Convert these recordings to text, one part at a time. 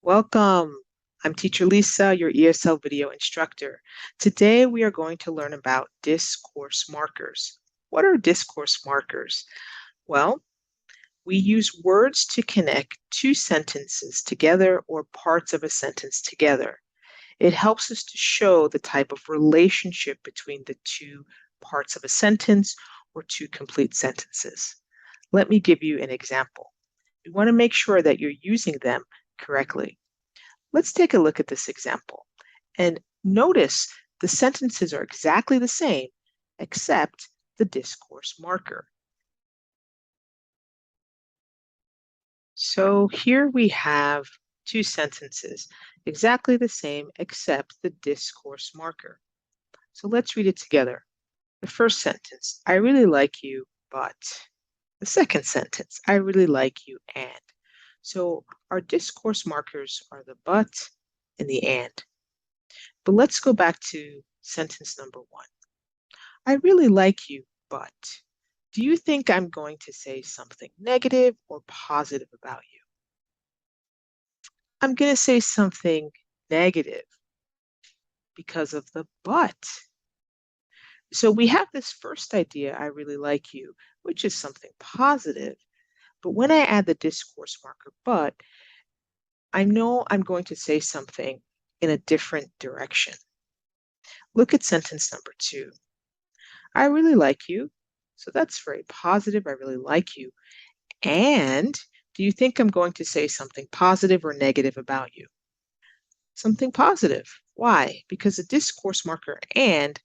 Welcome. I'm Teacher Lisa, your ESL video instructor. Today we are going to learn about discourse markers. What are discourse markers? Well, we use words to connect two sentences together or parts of a sentence together. It helps us to show the type of relationship between the two parts of a sentence or two complete sentences. Let me give you an example. We want to make sure that you're using them correctly. Let's take a look at this example and notice the sentences are exactly the same except the discourse marker. So here we have two sentences exactly the same except the discourse marker. So let's read it together. The first sentence, I really like you, but. The second sentence, I really like you, and. So our discourse markers are the but and the and. But let's go back to sentence number one. I really like you, but do you think I'm going to say something negative or positive about you? I'm going to say something negative because of the but. So we have this first idea, I really like you, which is something positive. But when I add the discourse marker, but, I know I'm going to say something in a different direction. Look at sentence number two. I really like you. So that's very positive. I really like you. And do you think I'm going to say something positive or negative about you? Something positive. Why? Because the discourse marker and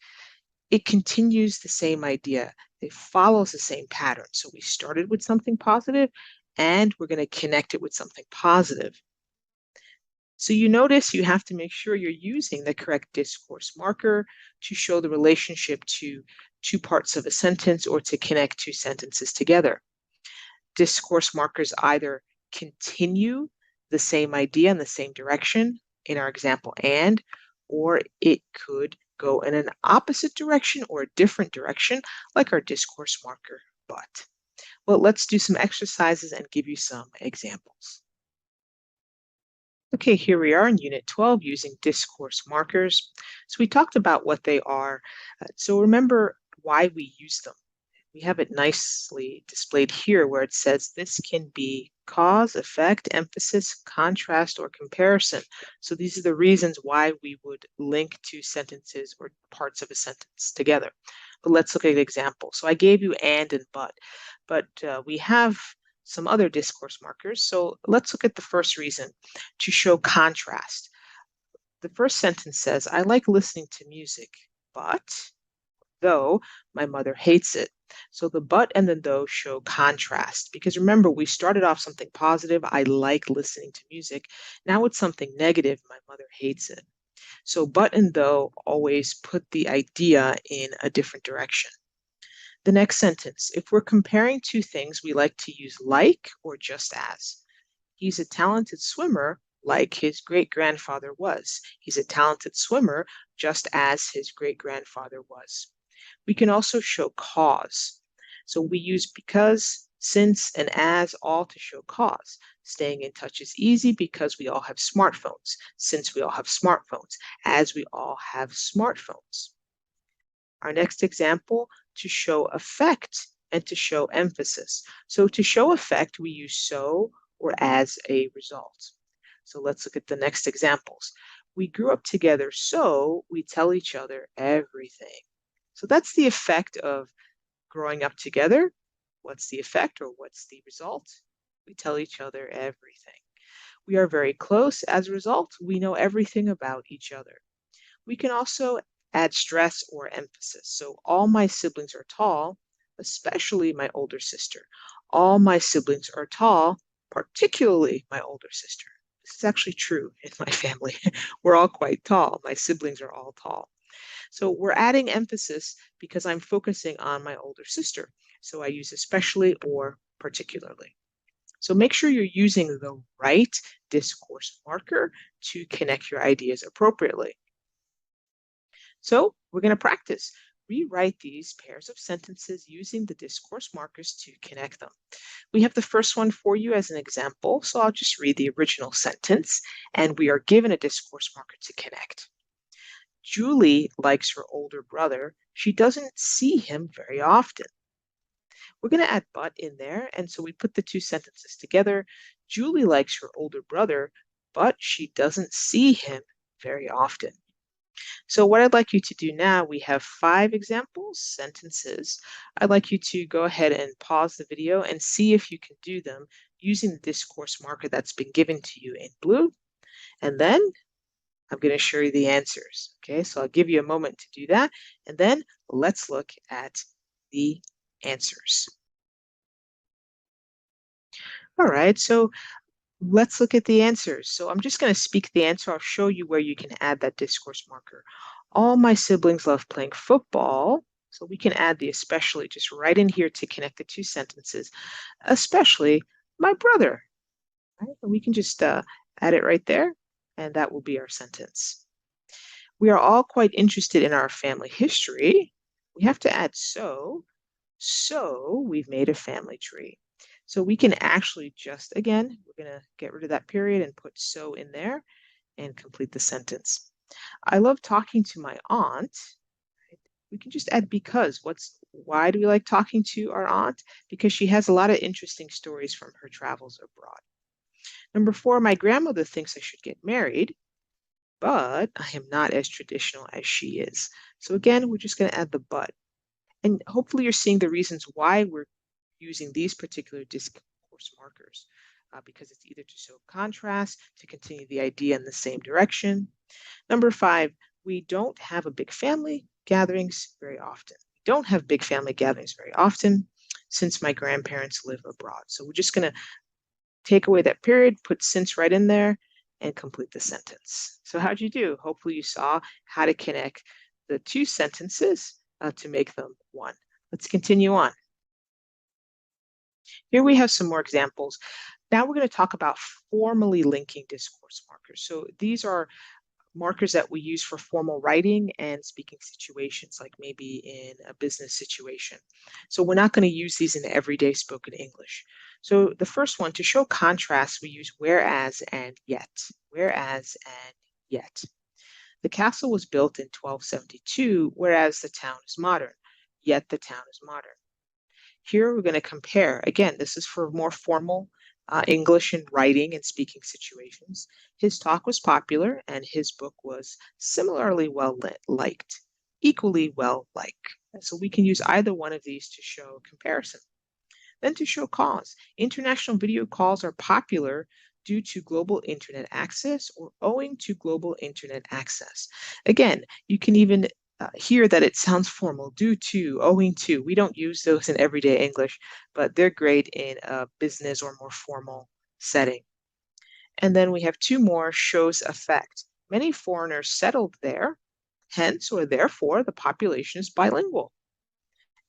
it continues the same idea. It follows the same pattern. So we started with something positive and we're going to connect it with something positive. So you notice you have to make sure you're using the correct discourse marker to show the relationship to two parts of a sentence or to connect two sentences together. Discourse markers either continue the same idea in the same direction, in our example, and, or it could go in an opposite direction or a different direction, like our discourse marker, but. Well, let's do some exercises and give you some examples. Okay, here we are in Unit 12 using discourse markers. So we talked about what they are. So remember why we use them. We have it nicely displayed here where it says this can be cause, effect, emphasis, contrast, or comparison. So these are the reasons why we would link two sentences or parts of a sentence together. But let's look at an example. So I gave you and but we have some other discourse markers. So let's look at the first reason, to show contrast. The first sentence says, I like listening to music, but though my mother hates it. So the but and the though show contrast because remember, we started off something positive. I like listening to music. Now it's something negative. My mother hates it. So but and though always put the idea in a different direction. The next sentence, if we're comparing two things, we like to use like or just as. He's a talented swimmer like his great-grandfather was. He's a talented swimmer just as his great-grandfather was. We can also show cause. So we use because, since, and as all to show cause. Staying in touch is easy because we all have smartphones. Since we all have smartphones. As we all have smartphones. Our next example, to show effect and to show emphasis. So to show effect, we use so or as a result. So let's look at the next examples. We grew up together, so we tell each other everything. So that's the effect of growing up together. What's the effect or what's the result? We tell each other everything. We are very close. As a result, we know everything about each other. We can also add stress or emphasis. So all my siblings are tall, especially my older sister. All my siblings are tall, particularly my older sister. This is actually true in my family. We're all quite tall. My siblings are all tall. So we're adding emphasis because I'm focusing on my older sister. So I use especially or particularly. So make sure you're using the right discourse marker to connect your ideas appropriately. So we're going to practice. rewrite these pairs of sentences using the discourse markers to connect them. We have the first one for you as an example, so I'll just read the original sentence, and we are given a discourse marker to connect. Julie likes her older brother. She doesn't see him very often. We're going to add but in there, and so we put the two sentences together. Julie likes her older brother, but she doesn't see him very often. So what I'd like you to do now, we have 5 examples, sentences. I'd like you to go ahead and pause the video and see if you can do them using the discourse marker that's been given to you in blue. And then I'm going to show you the answers. Okay, so I'll give you a moment to do that. And then let's look at the answers. All right, so let's look at the answers. So I'm just going to speak the answer. I'll show you where you can add that discourse marker. All my siblings love playing football. So we can add the especially just right in here to connect the two sentences, especially my brother. Right? And we can just add it right there, and that will be our sentence. We are all quite interested in our family history. We have to add so. So we've made a family tree. So we can actually just, again, we're going to get rid of that period and put so in there and complete the sentence. I love talking to my aunt. We can just add because. Why do we like talking to our aunt? Because she has a lot of interesting stories from her travels abroad. Number 4, my grandmother thinks I should get married, but I am not as traditional as she is. So again, we're just going to add the but. And hopefully you're seeing the reasons why we're using these particular discourse markers, because it's either to show contrast, to continue the idea in the same direction. Number 5, we don't have a big family gatherings very often. We don't have big family gatherings very often since my grandparents live abroad. So we're just going to take away that period, put since right in there, and complete the sentence. So how'd you do? Hopefully you saw how to connect the two sentences to make them one. Let's continue on. Here we have some more examples. Now we're going to talk about formally linking discourse markers. So these are markers that we use for formal writing and speaking situations, like maybe in a business situation. So we're not going to use these in everyday spoken English. So the first one, to show contrast, we use whereas and yet. Whereas and yet. The castle was built in 1272, whereas the town is modern. Yet the town is modern. Here we're going to compare. Again, this is for more formal English and writing and speaking situations. His talk was popular and his book was similarly well liked, equally well liked. So we can use either one of these to show comparison. Then to show cause. International video calls are popular due to global internet access or owing to global internet access. Again, you can even hear that it sounds formal, due to, owing to. We don't use those in everyday English, but they're great in a business or more formal setting. And then we have 2 more, shows effect. Many foreigners settled there, hence or therefore the population is bilingual.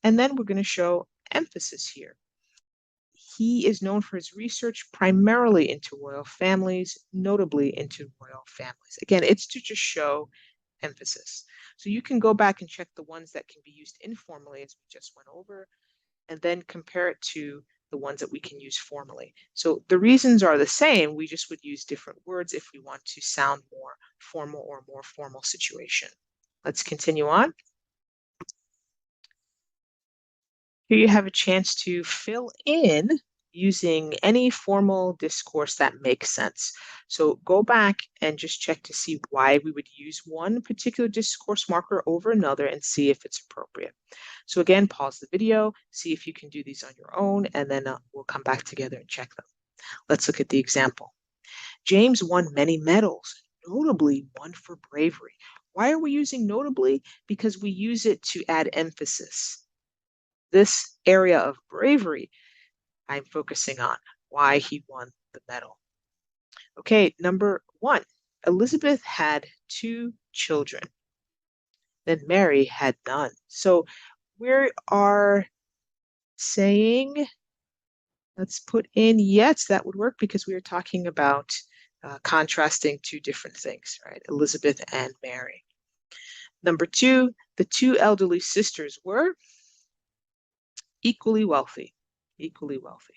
And then we're going to show emphasis here. He is known for his research primarily into royal families, notably into royal families. Again, it's to just show emphasis. So you can go back and check the ones that can be used informally, as we just went over, and then compare it to the ones that we can use formally. So the reasons are the same. We just would use different words if we want to sound more formal or more formal situation. Let's continue on. Here you have a chance to fill in using any formal discourse that makes sense. So go back and just check to see why we would use one particular discourse marker over another and see if it's appropriate. So again, pause the video, see if you can do these on your own, and then we'll come back together and check them. Let's look at the example. James won many medals, notably one for bravery. Why are we using notably? Because we use it to add emphasis. This area of bravery I'm focusing on, why he won the medal. Okay, number 1, Elizabeth had 2 children. Then Mary had none. So we are saying, let's put in yet, that would work because we are talking about contrasting 2 different things, right? Elizabeth and Mary. Number 2, The two elderly sisters were equally wealthy. Equally wealthy.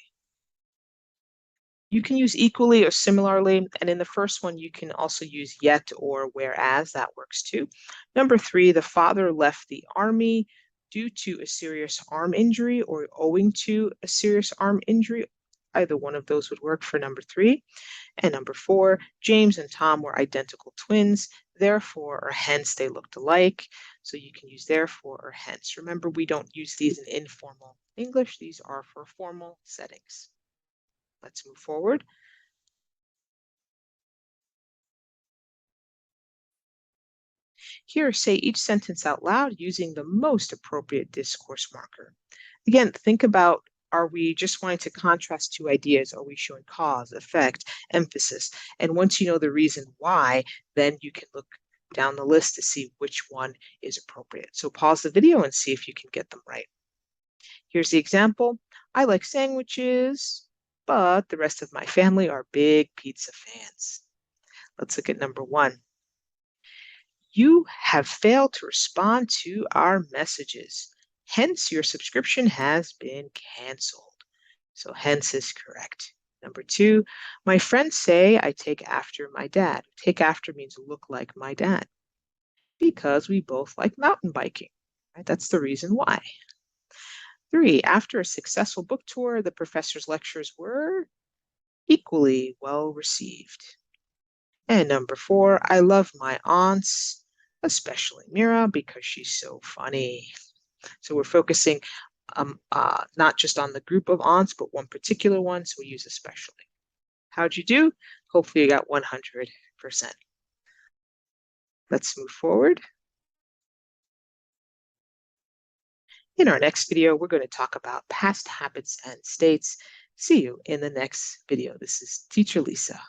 You can use equally or similarly, and in the first one, you can also use yet or whereas. That works too. Number 3, the father left the army due to a serious arm injury or owing to a serious arm injury. Either one of those would work for number 3. And number 4, James and Tom were identical twins, therefore or hence they looked alike. So you can use therefore or hence. Remember, we don't use these in informal English. These are for formal settings. Let's move forward. Here, say each sentence out loud using the most appropriate discourse marker. Again, think about, are we just wanting to contrast two ideas? Are we showing cause, effect, emphasis? And once you know the reason why, then you can look down the list to see which one is appropriate. So pause the video and see if you can get them right. Here's the example. I like sandwiches, but the rest of my family are big pizza fans. Let's look at number 1. You have failed to respond to our messages. Hence, your subscription has been canceled. So hence is correct. Number 2, my friends say I take after my dad. Take after means look like my dad. Because we both like mountain biking. Right? That's the reason why. 3, after a successful book tour, the professor's lectures were equally well received. And number 4, I love my aunts, especially Mira, because she's so funny. So we're focusing not just on the group of aunts, but one particular one, so we use especially. How'd you do? Hopefully you got 100%. Let's move forward. In our next video, we're going to talk about past habits and states. See you in the next video. This is Teacher Lisa.